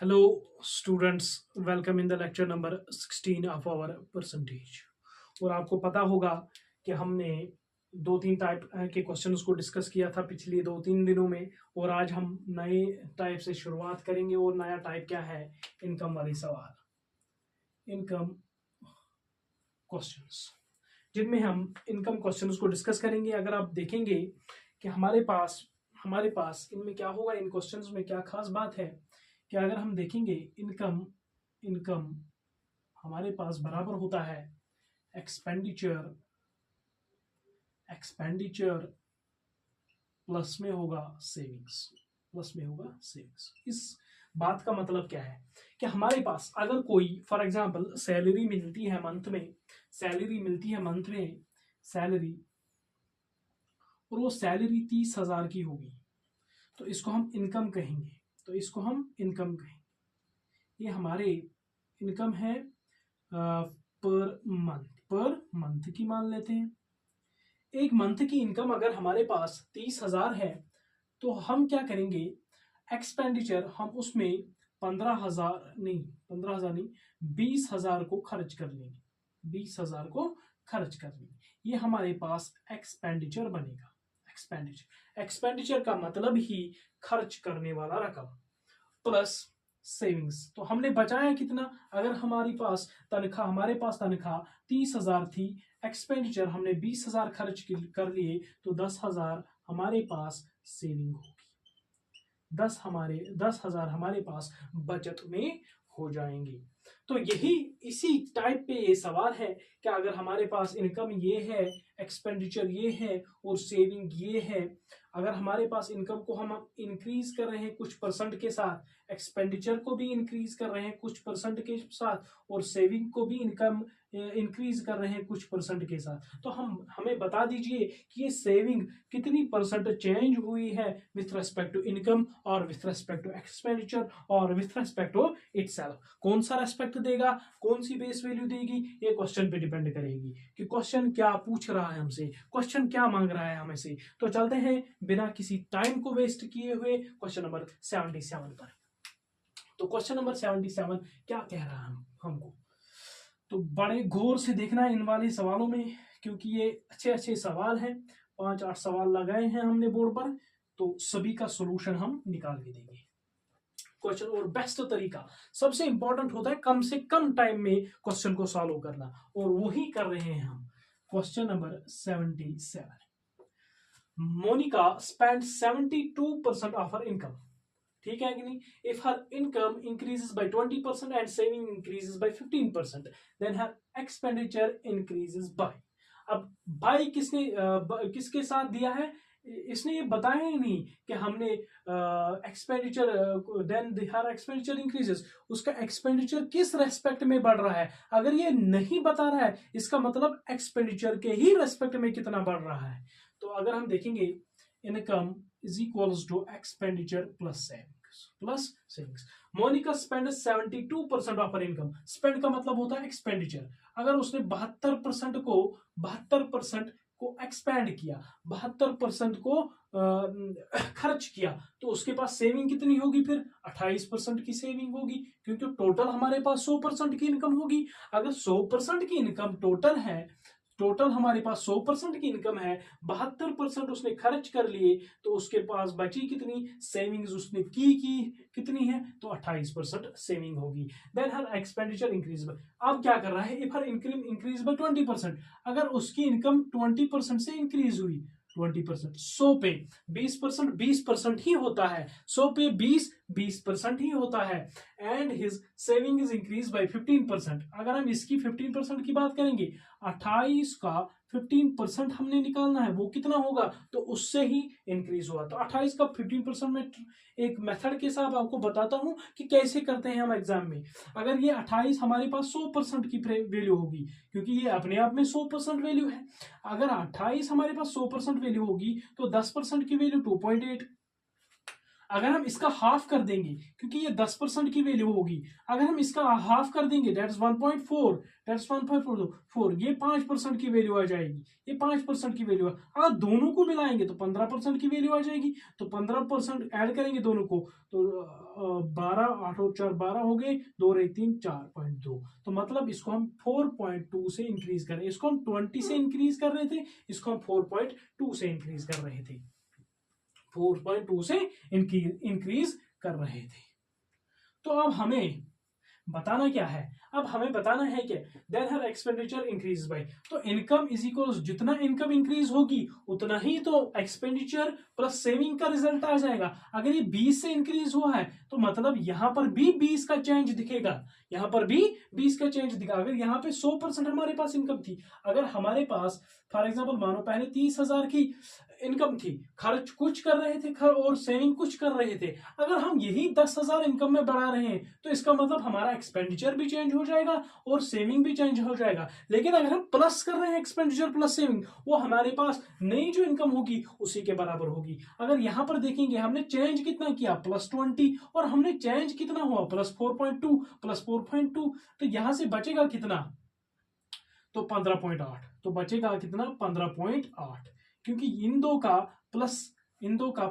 Hello, students. Welcome in the lecture number 16 of our percentage. और आपको पता होगा कि हमने दो तीन टाइप के क्वेश्चंस को डिस्कस किया था पिछले दो तीन दिनों में। और आज हम नए टाइप से शुरुआत करेंगे। और नया टाइप क्या है? इनकम वाली सवाल, इनकम क्वेश्चंस, जिनमें हम इनकम क्वेश्चंस को डिस्कस करेंगे। अगर आप देखेंगे कि हमारे पास इनमें क्या होगा, इन क्वेश्चंस में क्या खास बात है कि अगर हम देखेंगे इनकम इनकम हमारे पास बराबर होता है एक्सपेंडिचर एक्सपेंडिचर प्लस में होगा सेविंग्स। इस बात का मतलब क्या है कि हमारे पास अगर कोई फॉर एग्जांपल सैलरी मिलती है मंथ में सैलरी, और वो सैलरी 30,000 की होगी, तो इसको हम इनकम कहेंगे। ये हमारे इनकम है पर मंथ की मान लेते हैं। एक मंथ की इनकम अगर हमारे पास 30,000 है, तो हम क्या करेंगे, एक्सपेंडिचर हम उसमें 15,000 नहीं 20,000 को खर्च कर लेंगे। ये हमारे पास एक्सपेंडिचर बनेगा। एक्सपेंडिचर का मतलब ही खर्च करने वाला रकम प्लस सेविंग्स। तो हमने बचाया कितना? अगर हमारे पास तनख्वाह 30,000 थी, एक्सपेंडिचर हमने 20,000 खर्च कर लिए, तो 10,000 हमारे पास सेविंग होगी। 10,000 हमारे पास बचत में हो जाएंगे। तो इसी टाइप पे ये सवाल है कि अगर हमारे पास इनकम ये है, एक्सपेंडिचर ये है और सेविंग ये है, अगर हमारे पास इनकम को हम इंक्रीज कर रहे हैं कुछ परसेंट के साथ, एक्सपेंडिचर को भी इंक्रीज कर रहे हैं कुछ परसेंट के साथ, और सेविंग को भी इनकम इंक्रीज कर रहे हैं कुछ परसेंट के साथ, तो हमें बता दीजिए कि ये सेविंग कितनी परसेंट चेंज हुई है विथ रेस्पेक्ट टू इनकम और विथ रेस्पेक्ट टू एक्सपेंडिचर और विथ रेस्पेक्ट टू इटसेल्फ। कौन सा रेस्पेक्ट देगा, कौन सी बेस वैल्यू देगी, ये क्वेश्चन पे डिपेंड करेगी कि क्वेश्चन क्या पूछ रहा है हमसे, क्वेश्चन क्या मांग रहा है हमें से। तो चलते हैं बिना किसी टाइम को वेस्ट किए हुए क्वेश्चन नंबर 77 पर। तो क्वेश्चन नंबर 77 क्या कह रहा है हमको, तो बड़े गौर से देखना इन वाले सवालों में, क्योंकि ये अच्छे सवाल हैं। 5-8 सवाल लगाए हैं हमने बोर्ड पर, तो सभी का सोल्यूशन हम निकाल के देंगे। क्वेश्चन और बेस्ट तरीका, सबसे इंपॉर्टेंट होता है कम से कम टाइम में क्वेश्चन को सॉल्व करना, और वही कर रहे हैं हम। Question number 77, Monika spend 72% of her income. ठीक है कि नहीं? If her income increases by 20% and saving increases by 15%, then her expenditure increases by. अब बाय किसके साथ दिया है? इसने ये बताया ही नहीं कि हमने expenditure then her expenditure increases, उसका एक्सपेंडिचर किस रेस्पेक्ट में बढ़ रहा है। अगर ये नहीं बता रहा है, इसका मतलब एक्सपेंडिचर के ही रेस्पेक्ट में कितना बढ़ रहा है। तो अगर हम देखेंगे, income is equals to expenditure plus savings. Monika spend 72% of her income. Spend का मतलब होता है एक्सपेंडिचर। अगर उसने 72% को एक्सपेंड किया, 72% को खर्च किया, तो उसके पास सेविंग कितनी होगी? फिर 28% की सेविंग होगी, क्योंकि टोटल हमारे पास 100% की इनकम होगी। अगर 100% की इनकम टोटल हमारे पास 100% की इनकम है, 72% उसने खर्च कर लिए, तो उसके पास बची कितनी? सेविंग्स उसने की कितनी है? तो 28% सेविंग होगी। Then her expenditure increase by, अब क्या कर रहा है? If her income increase by 20%, अगर उसकी इनकम 20% से इंक्रीज हुई, 20% 100 पे 20% ही होता है, 100 पे 20% ही होता है, and his saving is increase by 15%। अगर हम इसकी 15% की बात करेंगे, 28 का 15% हमने निकालना है, वो कितना होगा? तो उससे ही इंक्रीज हुआ। तो 28 का 15% में एक मेथड के साथ आपको बताता हूं कि कैसे करते हैं हम एग्जाम में। अगर ये 28 हमारे पास 100% की वैल्यू होगी, क्योंकि ये अपने आप में 100% वैल्यू है। अगर 28 हमारे पास 100% वैल्यू होगी, तो 10% की वैल्यू 2.8। अगर हम इसका हाफ कर देंगे, क्योंकि ये 10% की वैल्यू होगी, अगर हम इसका हाफ कर देंगे दैट इज 1.4, दैट इज 1.4, ये 5% की वैल्यू आ जाएगी, ये 5% की वैल्यू है। अगर दोनों को मिलाएंगे तो 15% की वैल्यू आ जाएगी, तो 15% ऐड करेंगे दोनों को, तो 12, 8 और 4 12 हो गए, 2 और 1 3, 4.2। तो मतलब इसको हम 4.2 से इंक्रीज कर रहे हैं, इसको हम 20 से इंक्रीज कर रहे थे, इसको हम 4.2 से इंक्रीज कर रहे थे, 4.2 से इंक्रीज कर रहे थे। तो अब हमें बताना क्या है, अब हमें बताना है कि then her expenditure increase by, तो इनकम इज इक्वल, जितना इनकम इंक्रीज होगी उतना ही तो एक्सपेंडिचर प्लस सेविंग का रिजल्ट आ जाएगा। अगर ये 20 से इंक्रीज हुआ है तो मतलब यहां पर भी 20 का चेंज दिखेगा, यहां पर भी 20 का चेंज दिखा। अगर यहाँ पे 100% हमारे पास इनकम थी, अगर हमारे पास फॉर एग्जाम्पल मानो पहले 30,000 की इनकम थी, खर्च कुछ कर रहे थे और सेविंग कुछ कर रहे थे, अगर हम यही 10,000 इनकम में बढ़ा रहे हैं तो इसका मतलब हमारा एक्सपेंडिचर भी चेंज हो जाएगा और सेविंग भी चेंज हो जाएगा। लेकिन अगर हम प्लस कर रहे हैं एक्सपेंडिचर प्लस सेविंग, वो हमारे पास नई जो इनकम होगी उसी के बराबर होगी। अगर यहां पर देखेंगे हमने चेंज कितना किया +20 और हमने चेंज कितना हुआ +4.2 +4.2, तो यहां से बचेगा कितना, तो 15.8, तो बचेगा कितना 15.8, क्योंकि इन दो का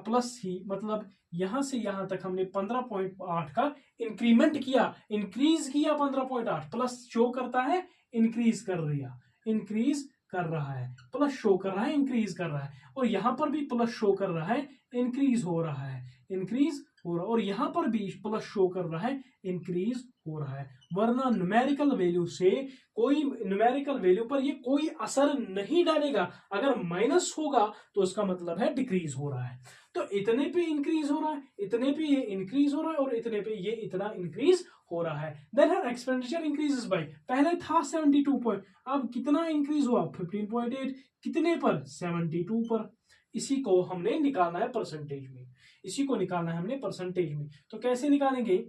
प्लस ही मतलब यहां से यहां तक हमने 15.8 का इंक्रीमेंट किया, इंक्रीज किया 15.8, प्लस शो करता है इंक्रीज कर रहा, इंक्रीज कर रहा है, प्लस शो कर रहा है इंक्रीज कर रहा है, और यहां पर भी प्लस शो कर रहा है इंक्रीज हो रहा है, इंक्रीज हो रहा है, और यहां पर भी प्लस शो कर रहा है इंक्रीज हो रहा है। वरना न्यूमेरिकल वैल्यू से कोई, न्यूमेरिकल वैल्यू पर ये कोई असर नहीं डालेगा। अगर माइनस होगा तो इसका मतलब है डिक्रीज हो रहा है। तो इतने पे इंक्रीज हो रहा है, इतने पे ये इंक्रीज हो रहा है, और इतने पे ये इतना इंक्रीज हो रहा है। Then her expenditure increases by, पहले था 72 पॉइंट, अब कितना इंक्रीज हुआ 15.8, कितने पर 72 पर। इसी को हमने निकालना है परसेंटेज में, इसी को निकालना है हमने परसेंटेज में। तो कैसे निकालेंगे,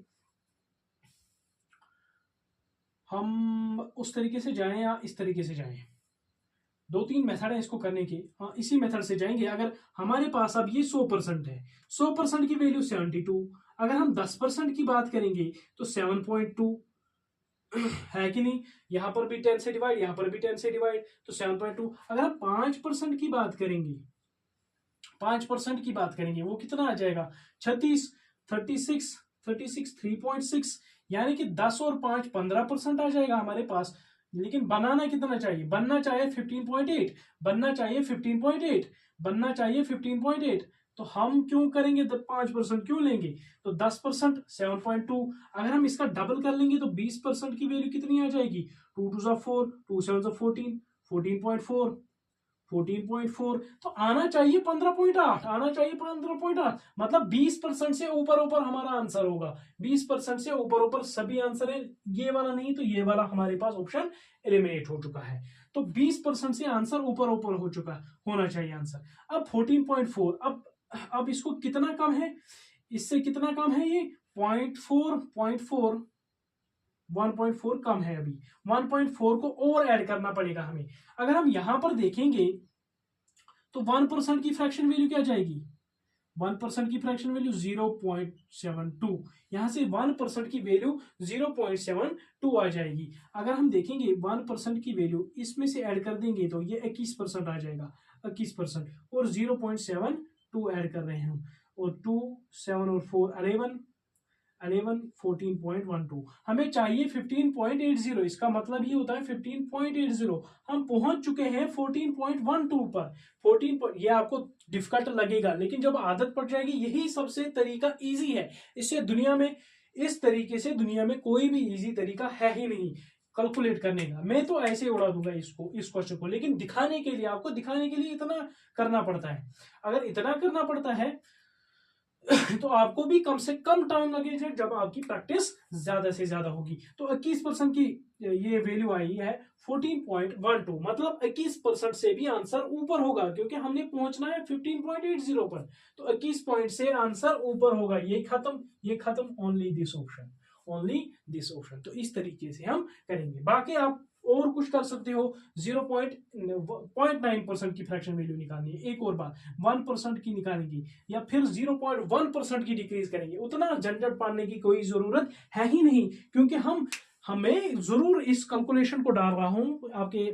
हम उस तरीके से जाएं या इस तरीके से जाएं, 2-3 मेथड है इसको करने के। हाँ, इसी मेथड से जाएंगे। अगर हमारे पास अब ये 100% है, 100% की वैल्यू 72, अगर हम 10% की बात करेंगे तो 7.2 है कि नहीं, यहां पर भी 10 से डिवाइड, यहां पर भी 10 से डिवाइड, तो 7.2। अगर हम 5% की बात करेंगे, 5% की बात करेंगे, वो कितना आ जाएगा 36, 36 3.6, यानी कि 10 और 5 15% आ जाएगा हमारे पास। लेकिन बनाना कितना चाहिए, बनना चाहिए 15.8, बनना चाहिए 15.8, बनना चाहिए 15.8। तो हम क्यों करेंगे 5% क्यों लेंगे, तो 10% 7.2, अगर हम इसका डबल कर लेंगे तो 20% की वैल्यू कितनी आ जाएगी, 2 2 4, 2 7 14, 14.4, 14.4। तो आना चाहिए 15.8, आना चाहिए 15.8, मतलब 20% से ऊपर ऊपर हमारा आंसर होगा, 20% से ऊपर ऊपर सभी आंसर है, ये वाला नहीं तो ये वाला हमारे पास ऑप्शन एलिमिनेट हो चुका है। तो 20% से आंसर ऊपर ऊपर हो चुका होना चाहिए आंसर। अब 14.4, अब इसको कितना कम है, इससे कितना कम है ये 0.4 1.4 कम है, अभी 1.4 को और ऐड करना पड़ेगा हमें। अगर हम यहां पर देखेंगे तो 1% की फ्रैक्शन वैल्यू क्या जाएगी, 1% की फ्रैक्शन वैल्यू 0.72, यहां से 1% की वैल्यू 0.72 आ जाएगी। अगर हम देखेंगे 1% की वैल्यू इसमें से ऐड कर देंगे तो ये 21% आ जाएगा, 21%, और 0.72 ऐड कर रहे हैं हम, और 2 7 और 4 11 14.12, हमें चाहिए 15.80, इसका मतलब ये होता है 15.80, हम पहुंच चुके हैं 14.12 पर। 14 ये आपको डिफिकल्ट लगेगा, लेकिन जब आदत पड़ जाएगी, यही सबसे तरीका इजी है। इससे दुनिया में, इस तरीके से दुनिया में कोई भी इजी तरीका है ही नहीं कैलकुलेट करने का। मैं तो ऐसे उड़ा दूंगा इसको, इस क्वेश्चन को, लेकिन दिखाने के लिए, आपको दिखाने के लिए इतना करना पड़ता है। अगर इतना करना पड़ता है तो आपको भी कम से कम टाइम लगेगा जब आपकी प्रैक्टिस ज्यादा से ज्यादा होगी। तो 21% की ये वैल्यू आई है 14.12, मतलब 21% से भी आंसर ऊपर होगा, क्योंकि हमने पहुंचना है 15.80 पर, तो 21 पॉइंट से आंसर ऊपर होगा। ये खत्म, ये खत्म, only this option, only this option. तो इस तरीके से हम करेंगे। बाकी आप और कुछ कर सकते हो, 0.9% की फ्रैक्शन वैल्यू निकालनी है, एक और बात 1% की निकालेंगे, या फिर 0.1% की डिक्रीज करेंगे। उतना झंझट पाने की कोई जरूरत है ही नहीं, क्योंकि हमें जरूर इस कैलकुलेशन को डाल रहा हूं आपके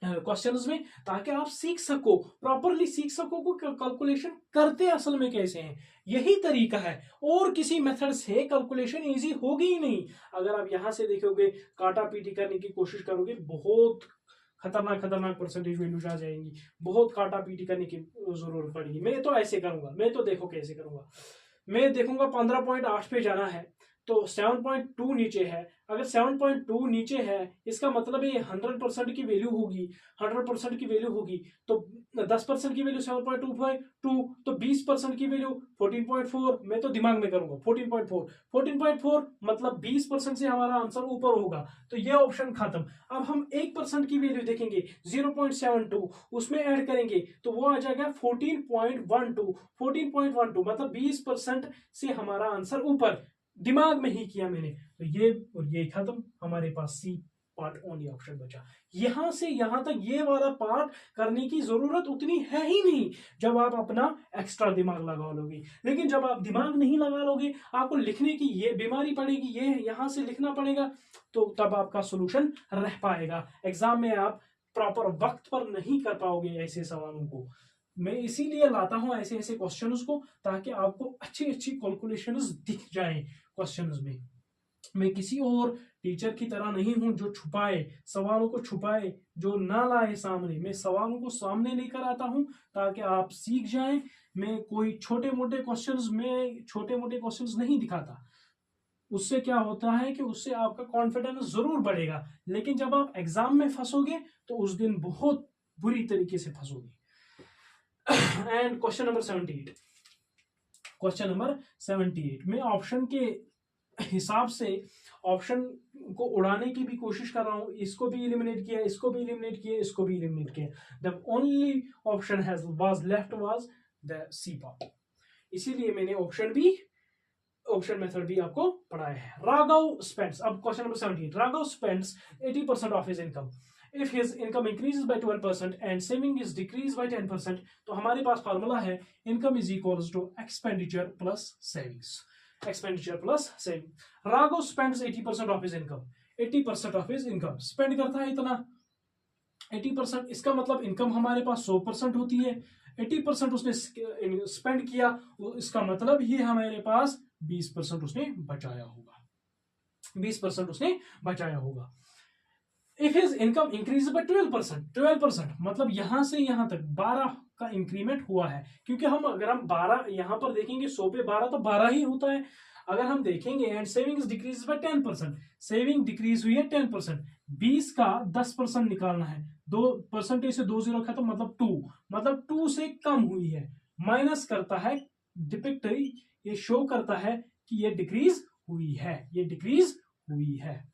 क्वेश्चंस में, ताकि आप सीख सको, प्रॉपरली सीख सको को कैलकुलेशन करते असल में कैसे हैं। यही तरीका है, और किसी मेथड से कैलकुलेशन इजी होगी ही नहीं। अगर आप यहां से देखोगे, काटा पीटी करने की कोशिश करोगे, बहुत खतरनाक खतरनाक परसेंटेज वैल्यूज आ जाएंगी, बहुत काटा पीटी करने की जरूरत पड़ेगी। मैं तो ऐसे करूंगा, मैं तो देखो कैसे करूंगा, मैं देखूंगा 15.8 पे जाना है, तो 7.2 नीचे है। अगर 7.2 नीचे है, इसका मतलब ये 100% की वैल्यू होगी, 100% की वैल्यू होगी, तो 10% की वैल्यू 7.2, तो 20% की वैल्यू 14.4। मैं तो दिमाग में करूंगा 14.4 मतलब 20% से हमारा आंसर ऊपर होगा, तो ये ऑप्शन खत्म। अब हम 1% की वैल्यू देखेंगे, 0.72, उसमें ऐड करेंगे तो वो आ जाएगा 14.12 मतलब 20% से हमारा आंसर ऊपर। दिमाग में ही किया मैंने, तो ये और ये खत्म, हमारे पास सी पार्ट ओनली ऑप्शन बचा। यहां से यहां तक ये वाला पार्ट करने की जरूरत उतनी है ही नहीं, जब आप अपना एक्स्ट्रा दिमाग लगा लोगे। लेकिन जब आप दिमाग नहीं लगा लोगे, आपको लिखने की ये बीमारी पड़ेगी, ये यहां से लिखना पड़ेगा, तो तब आपका सोल्यूशन रह पाएगा। एग्जाम में आप प्रॉपर वक्त पर नहीं कर पाओगे ऐसे सवालों को। मैं इसीलिए लाता हूं ऐसे ऐसे क्वेश्चंस को, ताकि आपको अच्छी अच्छी कैलकुलेशंस दिख जाएं क्वेश्चंस में। मैं किसी और टीचर की तरह नहीं हूं जो छुपाए, सवालों को छुपाए, जो ना लाए सामने। मैं सवालों को सामने लेकर आता हूं ताकि आप सीख जाएं। मैं कोई छोटे मोटे क्वेश्चंस नहीं दिखाता। उससे क्या होता है कि उससे आपका कॉन्फिडेंस जरूर बढ़ेगा, लेकिन जब आप एग्जाम में फंसोगे तो उस दिन बहुत बुरी तरीके से फंसोगे। And question number 78, question number 78 में ऑप्शन के हिसाब से ऑप्शन को उड़ाने की भी कोशिश कर रहा हूं। इसको भी इलिमिनेट किया, इसको भी इलिमिनेट किया, इसको भी इलिमिनेट किया। The only option has was left was the C part. इसीलिए मैंने ऑप्शन मेथड भी आपको पढ़ाया है। राघव स्पेंड्स, अब question number 78, Raghav spends 80% of his income if his income increases by 12% and saving is decreased by 10%। तो हमारे पास फार्मूला है income is equals to expenditure plus savings, expenditure plus saving. Raghav spends 80% of his income, 80% of his income spend करता है इतना 80%। इसका मतलब income हमारे पास 100% होती है, 80% उसने स्पेंड किया, इसका मतलब ये हमारे पास 20% उसने बचाया होगा, 20% उसने बचाया होगा। If his income increase bye 12% मतलब यहां से यहां तक 12 का इंक्रीमेंट हुआ है, क्योंकि अगर हम 12 यहां पर देखेंगे, 100 पे 12 तो 12 ही होता है। अगर हम देखेंगे and savings decrease by 10%, saving decrease हुई है 10%, 20 का 10% निकालना है, 2% से 2 जीरो खत्म मतलब 2, मतलब 2 से कम हुई है, माइनस करता है, डिपिक्ट ये शो करता है कि ये डिक्रीज हुई है, ये डिक्रीज हुई है।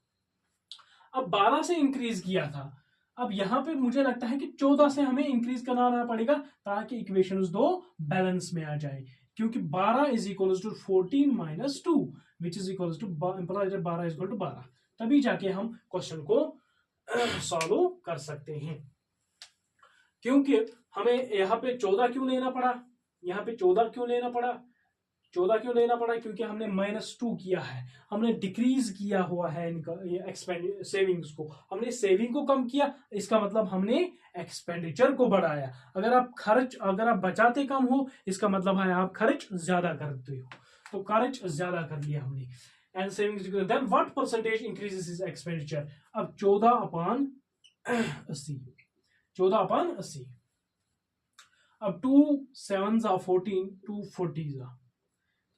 अब 12 से इंक्रीज किया था, अब यहां पे मुझे लगता है कि 14 से हमें इंक्रीज कराना पड़ेगा, ताकि इक्वेशंस दो बैलेंस में आ जाए, क्योंकि 12 is equal to 14 minus 2 which is equal to 12 is equal to 12, तभी जाके हम क्वेश्चन को सॉल्व कर सकते हैं। क्योंकि हमें यहाँ पे 14 क्यों लेना पड़ा, यहाँ पे 14 क्यों लेना पड़ा, 14 क्यों लेना पड़ा, क्योंकि हमने -2 किया है, हमने डिक्रीज किया हुआ है इनका एक्सपेंड सेविंग्स को, हमने सेविंग को कम किया, इसका मतलब हमने एक्सपेंडिचर को बढ़ाया। अगर आप बचाते कम हो, इसका मतलब है आप खर्च ज्यादा करते हो, तो खर्च ज्यादा कर लिया हमने। And savings then what percentage increases his expenditure, अब 14/80, 14/80। अब 2 7s are 14, 2 40s are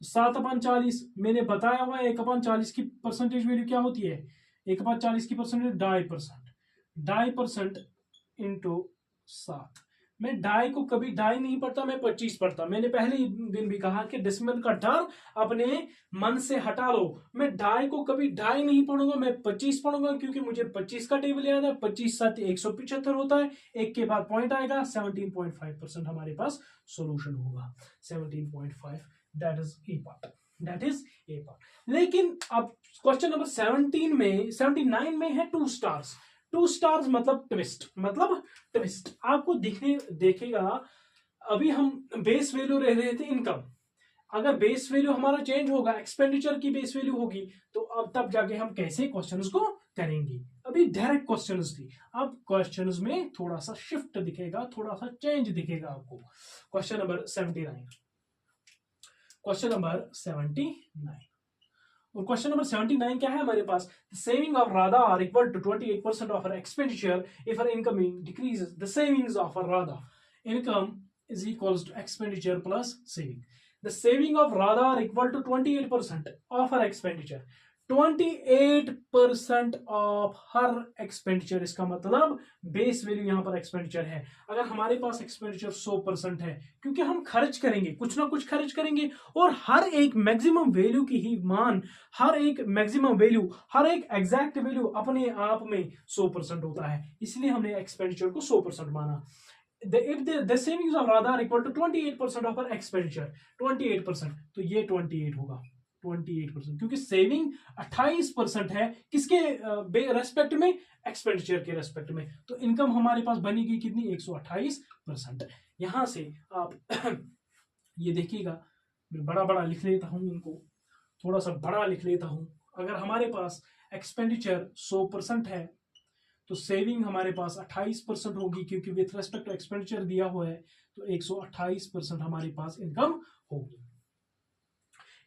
7/40। मैंने बताया हुआ है 1/40 की परसेंटेज वैल्यू क्या होती है, 1/40 की परसेंटेज 2.5% इंटू 7। मैं 2.5 को कभी 2.5 नहीं पढ़ता, मैं 25 पढ़ता। मैंने पहले ही दिन भी कहा कि डेसिमल का डर अपने मन से हटा लो। मैं 2.5 को कभी 2.5 नहीं पढ़ूंगा, मैं 25 पढ़ूंगा, क्योंकि मुझे 25 का टेबल याद है, 25 7 175 होता है, एक के बाद पॉइंट आएगा, 17.5% हमारे पास सोल्यूशन होगा, 17.5, that is a part, that is a part. लेकिन अब क्वेश्चन नंबर 17 में 79 में है 2 स्टार्स। 2 स्टार्स मतलब ट्विस्ट आपको देखेगा। अभी हम बेस वैल्यू रह रहे थे इनकम, अगर बेस वैल्यू हमारा चेंज होगा, एक्सपेंडिचर की बेस वैल्यू होगी, तो अब तब जाके हम कैसे क्वेश्चंस को करेंगे। अभी डायरेक्ट क्वेश्चंस थी, अब क्वेश्चंस में थोड़ा सा शिफ्ट दिखेगा, थोड़ा सा चेंज दिखेगा आपको। क्वेश्चन नंबर 79, क्वेश्चन नंबर 79 और क्वेश्चन नंबर 79 क्या है हमारे पास, saving of Radha are equal to 28% of her expenditure if her income decreases. The savings of Radha, income is equals to expenditure plus saving. The saving of Radha are equal to 28% of her expenditure. 28% of her expenditure, इसका मतलब base value यहाँ पर expenditure है। अगर हमारे पास expenditure 100% है, क्योंकि हम खर्च करेंगे, कुछ ना कुछ खर्च करेंगे, और हर एक मैक्सिमम वैल्यू की ही मान, हर एक मैक्सिमम वैल्यू, हर एक एग्जैक्ट वैल्यू अपने आप में 100% होता है, इसलिए हमने एक्सपेंडिचर को 100% माना। if the savings of Radha are equal to 28% of her expenditure, 28%, तो ये 28 होगा 28%, क्योंकि सेविंग 28% है किसके रेस्पेक्ट में, एक्सपेंडिचर के रेस्पेक्ट में। तो इनकम हमारे पास बनेगी कितनी, 128%। यहां से आप ये देखिएगा, मैं बड़ा बड़ा लिख लेता हूं, इनको थोड़ा सा बड़ा लिख लेता हूं। अगर हमारे पास एक्सपेंडिचर 100% है तो सेविंग हमारे पास 28% होगी, क्योंकि विथ रेस्पेक्ट टू एक्सपेंडिचर दिया हुआ है, तो 128% हमारे पास इनकम होगी।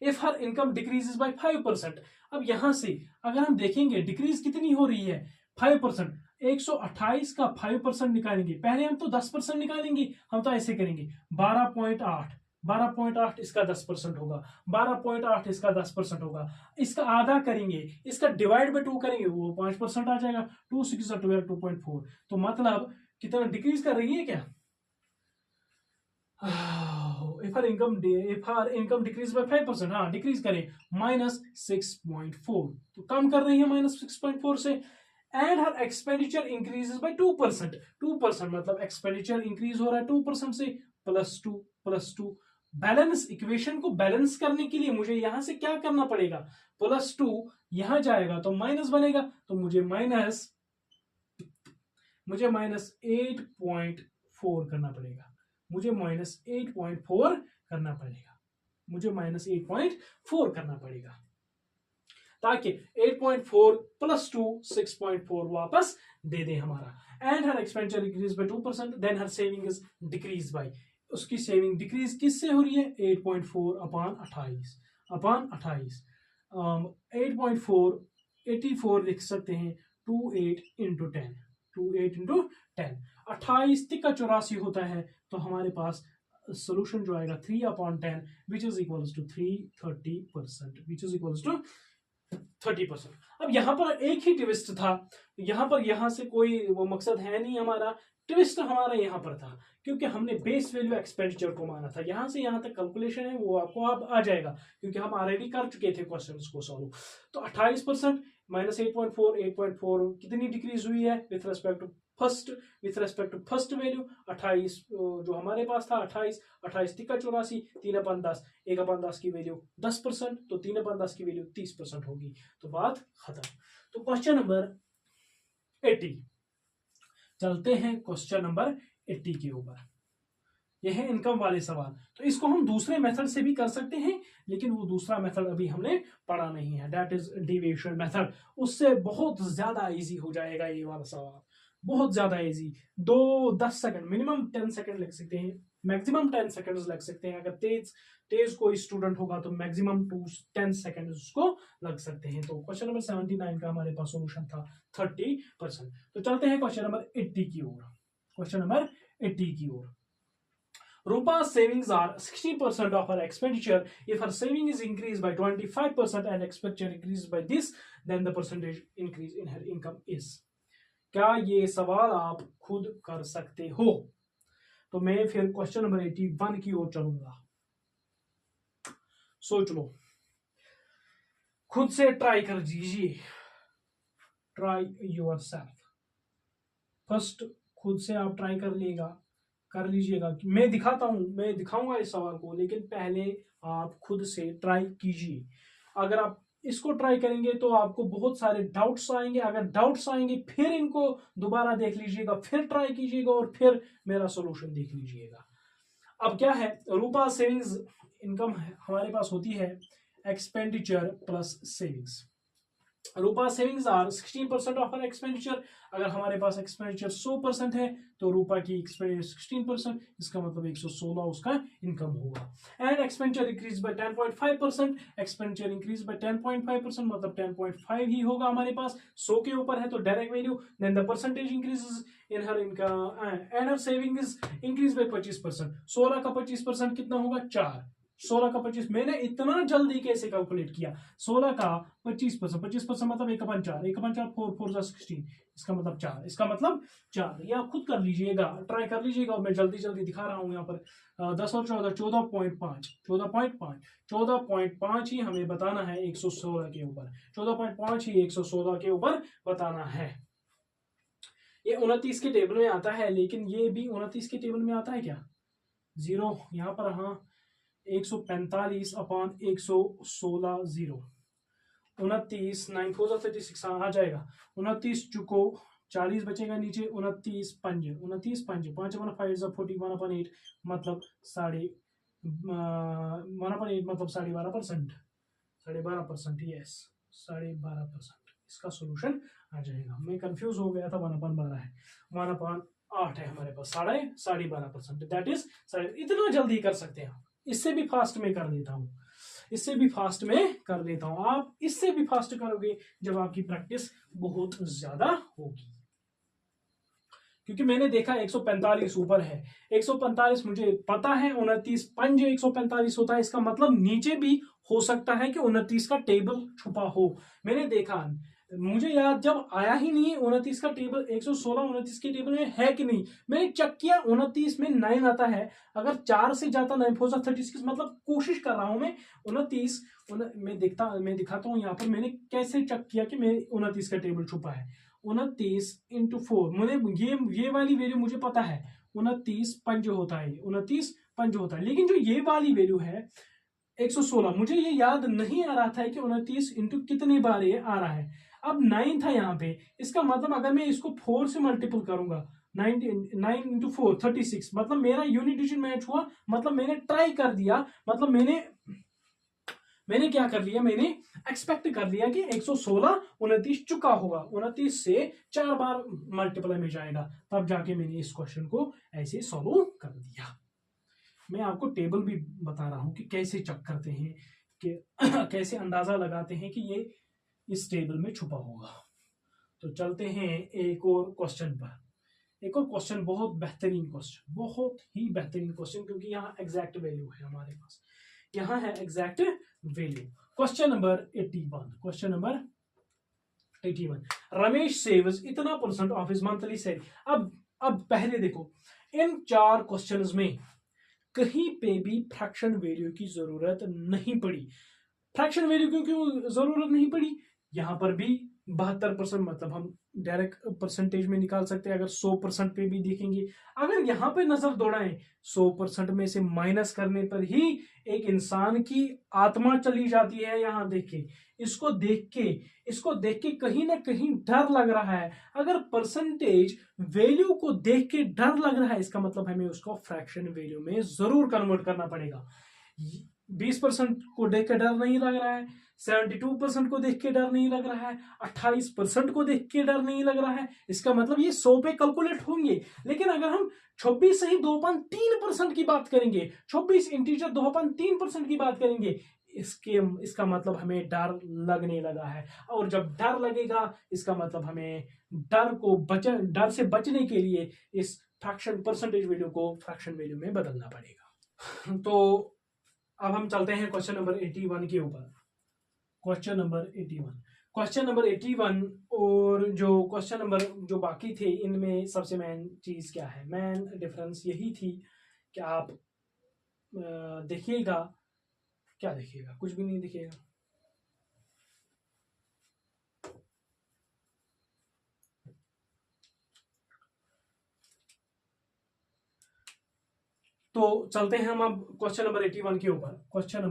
If her income decreases by 5%, अब यहां से अगर हम देखेंगे डिक्रीज कितनी हो रही है, 5%। 128 का 5% निकालेंगे, पहले हम तो 10% निकालेंगे, हम तो ऐसे करेंगे 12.8 इसका 10% होगा, 12.8 इसका 10% होगा, इसका आधा करेंगे, इसका डिवाइड बाय 2 करेंगे, वो 5% आ जाएगा। 2 6 12 2.4, तो मतलब कितना डिक्रीज कर रही है क्या, if our income decrease by 5%, हाँ डिक्रीज करें, -6.4, तो कम कर रही है -6.4 से। And her expenditure increases bye 2%, 2% मतलब एक्सपेंडिचर इंक्रीज हो रहा है 2% से, +2 बैलेंस, इक्वेशन को बैलेंस करने के लिए मुझे यहां से क्या करना पड़ेगा, +2 यहां जाएगा तो माइनस बनेगा, तो मुझे -8.4 करना पड़ेगा, मुझे -8.4 करना पड़ेगा, ताकि 8.4 +2 6.4 वापस दे दे हमारा। And her expenditure increase by 2%, then her saving is decrease by, उसकी सेविंग डिक्रीज किससे हो रही है, 8.4 अपान 28 8.4 84 लिख सकते हैं, 28 इंटू 10 28 का 84 होता है, तो हमारे पास सोल्यूशन जो आएगा 3/10 विच इज इक्वल्स टू 30%। अब यहां पर एक ही ट्विस्ट था, यहां से कोई वो मकसद है नहीं हमारा, ट्विस्ट हमारा यहां पर था, क्योंकि हमने बेस वैल्यू एक्सपेंडिचर को माना था। यहां से यहां तक कैलकुलेशन है वो आपको अब आ जाएगा, क्योंकि हम ऑलरेडी कर चुके थे क्वेश्चंस को सॉल्व। तो 28% -8.4 कितनी डिक्रीज हुई है with respect to first value 28, जो हमारे पास था 28 का 84 3/10 1/10 की वैल्यू 10%, तो 3/10 की वैल्यू 30% होगी, तो बात खत्म। तो क्वेश्चन नंबर 80, चलते हैं क्वेश्चन नंबर 80 के ऊपर। यह है इनकम वाले सवाल, तो इसको हम दूसरे मेथड से भी कर सकते हैं, लेकिन वो दूसरा मेथड अभी हमने पढ़ा नहीं है, दैट इज डेविएशन मेथड। उससे बहुत ज्यादा इजी हो जाएगा ये वाला सवाल, बहुत ज्यादा इजी। 10 सेकंड, मिनिमम 10 सेकंड लग सकते हैं, मैक्सिमम 10 सेकंड्स लग सकते हैं। अगर तेज कोई स्टूडेंट होगा तो मैक्सिमम 10 सेकंड उसको लग सकते हैं। तो क्वेश्चन नंबर 79 का हमारे पास सॉल्यूशन था 30%। तो चलते हैं क्वेश्चन नंबर 80 की ओर। क्वेश्चन नंबर 80 की ओर, Rupa's savings are 60% of her expenditure. If her saving is increased by 25% and expenditure increases by this, then the percentage increase in her income is. क्या ये सवाल आप खुद कर सकते हो? तो मैं फिर क्वेश्चन नंबर 81 की ओर चलूंगा। सोच लो, खुद से ट्राई कर दीजिए, ट्राई योरसेल्फ। फर्स्ट खुद से आप ट्राई कर लीजिएगा। मैं दिखाऊंगा इस सवाल को, लेकिन पहले आप खुद से ट्राई कीजिए। अगर आप इसको ट्राई करेंगे तो आपको बहुत सारे डाउट्स आएंगे। अगर डाउट्स आएंगे फिर इनको दोबारा देख लीजिएगा, फिर ट्राई कीजिएगा और फिर मेरा सॉल्यूशन देख लीजिएगा। अब क्या है, रूपा सेविंग्स इनकम हमारे पास होती है expenditure plus savings. Rupa savings are 16% of our expenditure. अगर हमारे पास एक्सपेंडिचर 100% है तो रूपा की एक्सपेंडिचर 16%, इसका मतलब 116 उसका इनकम होगा। And expenditure increase bye 10.5%, expenditure increase bye 10.5% मतलब 10.5 ही होगा हमारे पास। 100 के ऊपर है तो direct value, then the percentage increases in her income and her savings increase by 25%। 16 का 25% कितना होगा, 4। 16 का 25, मैंने इतना जल्दी कैसे कैलकुलेट किया। 16 का 25%, 25% मतलब 1/4, 1/4 4 4 16, इसका मतलब 4, इसका मतलब 4। ये आप खुद कर लीजिएगा, ट्राई कर लीजिएगा। मैं जल्दी जल्दी दिखा रहा हूं यहाँ पर। 10 और 14 14.5, 14.5, 14.5 ही हमें बताना है 116 के ऊपर। 14.5 ही 116 के ऊपर बताना है। ये 29 के टेबल में आता है, लेकिन ये भी 29 के टेबल में आता है क्या, 0 यहाँ पर। हाँ, 145 अपॉन 116 0, 29 9 4 36 आ जाएगा। 29 चुको 40 बचेगा नीचे, 29 पंजे 29 पंजे 5 1 5 41 अपॉन 8 मतलब 1/8 मतलब 12.5%, 12.5%, यस 12.5%। इसका सोल्यूशन आ जाएगा। मैं कंफ्यूज हो गया था, 1/12 है, 1/8 है हमारे पास, 12.5%, दैट इज। इतना जल्दी कर सकते हैं, इससे भी फास्ट में कर देता हूं, इससे भी फास्ट में कर देता हूं। आप इससे भी फास्ट करोगे जब आपकी प्रैक्टिस बहुत ज्यादा होगी। क्योंकि मैंने देखा 145 ऊपर है, 145 मुझे पता है, 29 पंज 145 होता है, इसका मतलब नीचे भी हो सकता है कि 29 का टेबल छुपा हो। मैंने देखा, मुझे याद जब आया ही नहीं 29 का टेबल, 116 29 के टेबल में है कि नहीं। मैंने चेक किया, 29 में 9 आता है, अगर 4 से जाता 9 4 36, मतलब कोशिश कर रहा हूं मैं 29 मैं दिखाता हूं यहाँ पर। मैंने कैसे चेक किया कि मैं 29 का टेबल छुपा है। 29 इंटू 4, मुझे ये वाली वैल्यू मुझे पता है, 29 पंज होता है, 29 पंज होता है। लेकिन जो ये वाली वैल्यू है 116, मुझे ये याद नहीं आ रहा था कि 29 इंटू कितने बार ये आ रहा है। अब 9 था यहाँ पे, इसका मतलब अगर मैं इसको 4 से मल्टीपल करूंगा, 9 इंटू 4 36, मतलब मेरा यूनिट डिजिट मैच हुआ, मतलब मैंने ट्राई कर दिया, मतलब मैंने क्या कर लिया, मैंने एक्सपेक्ट कर लिया कि 116 29 चुका होगा, 29 से 4 बार मल्टीप्लाई में जाएगा, तब जाके मैंने इस क्वेश्चन को ऐसे सॉल्व कर दिया। मैं आपको टेबल भी बता रहा हूं कि कैसे चेक करते हैं, कि कैसे अंदाजा लगाते हैं कि ये इस टेबल में छुपा होगा। तो चलते हैं एक और क्वेश्चन पर। एक और क्वेश्चन, बहुत बेहतरीन क्वेश्चन, बहुत ही बेहतरीन क्वेश्चन, क्योंकि यहाँ एग्जैक्ट वैल्यू है हमारे पास, यहाँ है exact value. Question number 81, question number 81, Ramesh saves इतना % ऑफ हिज मंथली सैलरी। अब पहले देखो, इन 4 क्वेश्चंस में कहीं पे भी फ्रैक्शन वैल्यू की जरूरत नहीं पड़ी। फ्रैक्शन वैल्यू क्यों जरूरत नहीं पड़ी, यहां पर भी 72%, मतलब हम डायरेक्ट परसेंटेज में निकाल सकते हैं। अगर 100% पे भी देखेंगे, अगर यहां पे नजर दौड़ाएं, 100% में से माइनस करने पर ही एक इंसान की आत्मा चली जाती है। यहां देखिए, इसको देख के कहीं ना कहीं डर लग रहा है। अगर परसेंटेज वैल्यू को देख के डर लग रहा है, इसका मतलब हमें उसको फ्रैक्शन वैल्यू में जरूर कन्वर्ट करना पड़ेगा। 20% को देख के डर नहीं लग रहा है, 72% को देख के डर नहीं लग रहा है, 28% को देख के डर नहीं लग रहा है, इसका मतलब ये 100 पे कैलकुलेट होंगे। लेकिन अगर हम 26 से ही 2.3% की बात करेंगे, 26 इंटीजर 2.3% की बात करेंगे, इसका मतलब हमें डर लगने लगा है। और जब डर लगेगा, इसका मतलब हमें डर से बचने के लिए इस फ्रैक्शन परसेंटेज वैल्यू को फ्रैक्शन वैल्यू में बदलना पड़ेगा। तो अब हम चलते हैं क्वेश्चन नंबर 81 के ऊपर। क्वेश्चन नंबर 81 और जो क्वेश्चन नंबर जो बाकी थे, इनमें सबसे मेन चीज क्या है, मेन डिफरेंस यही थी कि आप देखिएगा, क्या देखिएगा, कुछ भी नहीं दिखेगा। तो चलते हैं हम अब क्वेश्चन नंबर 81 के ऊपर। क्वेश्चन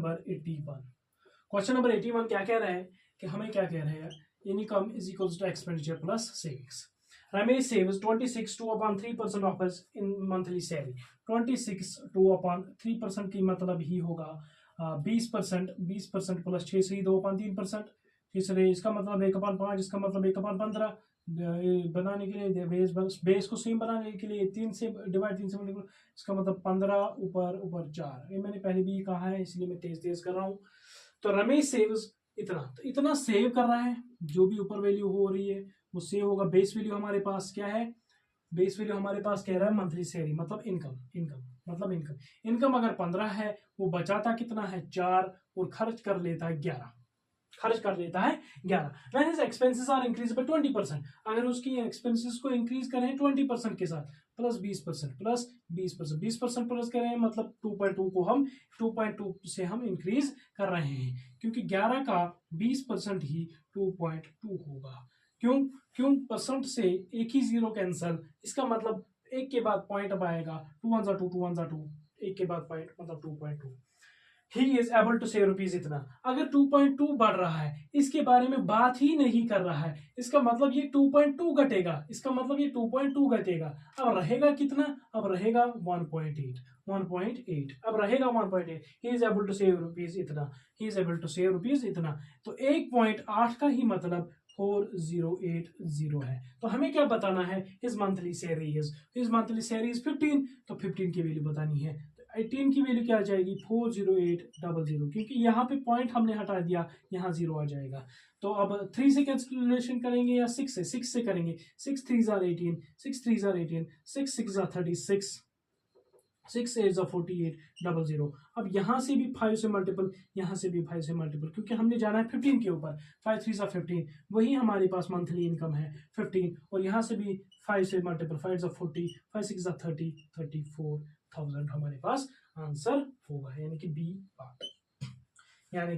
नंबर 81 क्या कह रहा है कि हमें क्या कह रहे हैं, income is equals to expenditure plus savings. Ramesh saves 26 2 upon 3% of his in monthly salary. 26 2 upon 3% की मतलब ही होगा 20%, 20% प्लस 6 से ही 2 upon 3%, तीसरे इसका मतलब 1 upon 5, इसका मतलब 1 upon 15 बनाने के लिए बेस को सेम बनाने के लिए 3 से डिवाइड, 3 से मल्टीप्लाई, इसका मतलब 15 ऊपर ऊपर 4। ये मैंने पहले भी कहा है इसलिए मैं तेज तेज कर रहा हूँ। तो रमेश सेव्स इतना, तो इतना सेव कर रहा है, जो भी ऊपर वैल्यू हो रही है वो सेव होगा। बेस वैल्यू हमारे पास क्या है, बेस वैल्यू हमारे पास कह रहा है मंथली सैलरी मतलब इनकम, इनकम अगर 15 है, वो बचाता कितना है 4 और खर्च कर लेता है 11, खर्च कर लेता है 11। When his expenses are increased by 20%, अगर उसकी एक्सपेंसेस को इंक्रीज करें 20% के साथ प्लस 20% प्लस 20% प्लस करें मतलब 2.2 को हम 2.2 से हम इंक्रीज कर रहे हैं, क्योंकि 11 का 20% ही 2.2 होगा। क्यों परसेंट से एक ही जीरो कैंसल, इसका मतलब एक के बाद पॉइंट अब आएगा 2 1 2 2 1 2, एक के बाद पॉइंट मतलब 2.2। He is able to save rupees इतना। अगर 2.2 बढ़ रहा है, इसके बारे में बात ही नहीं कर रहा है, इसका मतलब ये 2.2 घटेगा, इसका मतलब ये 2.2 घटेगा। अब रहेगा कितना, अब रहेगा 1.8, 1.8 अब रहेगा 1.8। He is able to save rupees इतना, he is able to save rupees इतना। तो 1.8 का ही मतलब 4080 है। तो हमें क्या बताना है, हिज मंथली सैलरी इज 15, तो 15 की वैल्यू बतानी है। 18 की वैल्यू क्या आ जाएगी 40800, क्योंकि यहाँ पे पॉइंट हमने हटा दिया, यहाँ 0 आ जाएगा। तो अब 3 से कैलकुलेशन करेंगे या 6 से करेंगे। 6 3 are 18, 6 3 are 18, 6 6 are 36, 6 8 are 4800। अब यहाँ से भी 5 से मल्टीपल, यहाँ से भी 5 से मल्टीपल, क्योंकि हमने जाना है 15 के ऊपर। 5 3 are 15, वही हमारे पास मंथली इनकम है 15, और यहाँ से भी 5 से मल्टीपल, 5 are 40, 5 6 are 30, 34,000 हमारे पास आंसर होगा, यानी कि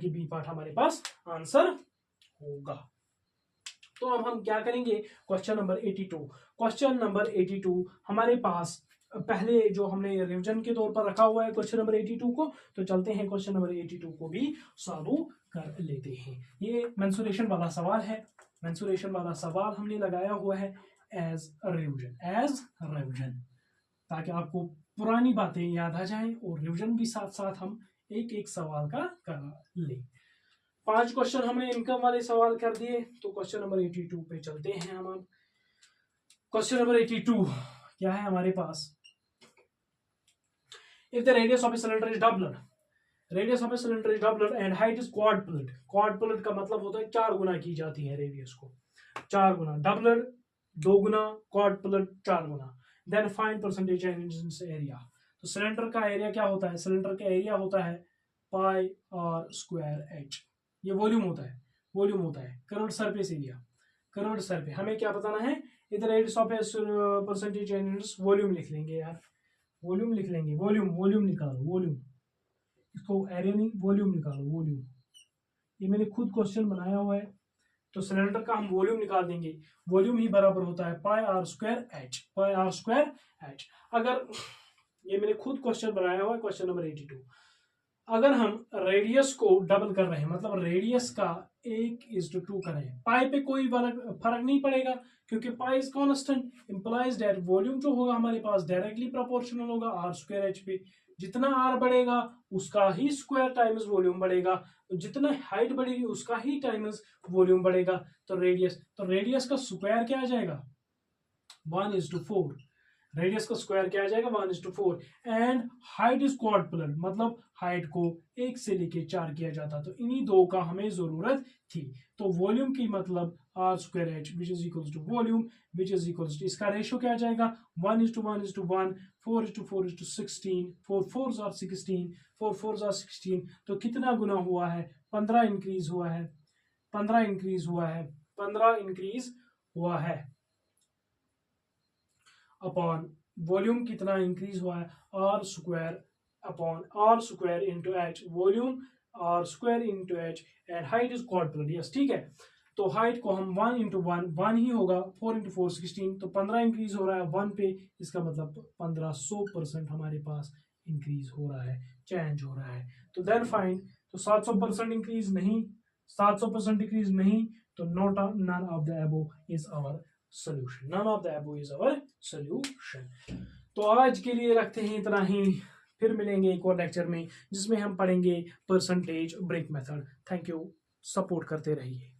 बी पार्ट, हमारे पास आंसर होगा। तो अब हम क्या करेंगे, क्वेश्चन नंबर 82 हमारे पास पहले जो हमने रिवीजन के तौर पर रखा हुआ है क्वेश्चन नंबर 82 को, तो चलते हैं क्वेश्चन नंबर 82 को भी सॉल्व कर लेते हैं। ये मेंसुरेशन वाला सवाल है, मेंसुरेशन वाला सवाल हमने लगाया हुआ है एज रिवीजन, ताकि आपको पुरानी बातें याद आ जाएं और रिवीजन भी साथ साथ हम एक एक सवाल का कर ले। 5 क्वेश्चन हमने इनकम वाले सवाल कर दिए, तो क्वेश्चन नंबर 82 पे चलते हैं हम। अब क्वेश्चन नंबर 82 क्या है हमारे पास, if the radius of a cylinder is doubled, radius of a cylinder is doubled and height is quadrupled का मतलब होता है 4 गुना की जाती है रेडियस को, 4 गुना, डबल्ड 2 गुना, क्वाड्रुप्लेड 4 गुना। Then find percentage area. तो सिलेंडर का एरिया क्या होता है, सिलेंडर का एरिया होता है पाई आर स्क्वायर एच, ये वॉल्यूम होता है curved surface area, curved surface. हमें क्या बताना है, इधर रेडियस ऑफ परसेंटेज वॉल्यूम लिख लेंगे यार, वॉल्यूम लिख लेंगे, वॉल्यूम निकालो, वॉल्यूम, इसको एरिया नहीं वॉल्यूम निकालो, वॉल्यूम। ये मैंने खुद क्वेश्चन बनाया हुआ है, तो सिलेंडर का हम वॉल्यूम निकाल देंगे, वॉल्यूम ही बराबर होता है पाई आर स्क्वायर एच। अगर ये मैंने खुद क्वेश्चन बनाया हुआ है क्वेश्चन नंबर 82, अगर हम रेडियस को डबल कर रहे हैं मतलब रेडियस का 1:2 करें, पाई पे कोई फर्क नहीं पड़ेगा, क्योंकि pi is constant, implies that volume जो होगा हमारे पास डायरेक्टली प्रोपोर्शनल होगा आर स्क्वायर एच पे। जितना आर बढ़ेगा उसका ही स्क्वायर टाइम्स वॉल्यूम बढ़ेगा, जितना हाइट बढ़ेगी उसका ही टाइम्स वॉल्यूम बढ़ेगा। तो रेडियस का स्क्वायर क्या आ जाएगा 1:4, रेडियस का स्क्वायर क्या आ जाएगा 1:4। एंड हाइट इज क्वाड्रुप्लेड, मतलब हाइट को 1 से लेके 4 किया जाता, तो इन्हीं 2 का हमें जरूरत थी। तो वॉल्यूम की मतलब r square h which is equal to volume which is equal to, इसका रेशियो क्या आ जाएगा 1:1:1, 4:4:16, 4 4s are 16, 4 4s are 16। तो कितना गुना हुआ है 15 इंक्रीज हुआ है, 15 इंक्रीज हुआ है अपॉन वॉल्यूम कितना इंक्रीज हुआ है r square upon r square into h, volume r square into h, and height is quadrupled. Yes ठीक है, तो हाइट को हम 1:1 ही होगा, 4 × 4 16, तो 15 इंक्रीज हो रहा है 1 पे, इसका मतलब 1500% हमारे पास इंक्रीज हो रहा है, चेंज हो रहा है। तो देन फाइंड, तो 700% इंक्रीज नहीं, 700% डिक्रीज नहीं, तो not none of the above is our solution, none of the above is our solution. तो आज के लिए रखते हैं इतना ही, फिर मिलेंगे एक और लेक्चर में जिसमें हम पढ़ेंगे percentage break method. Thank you, support करते रहिए।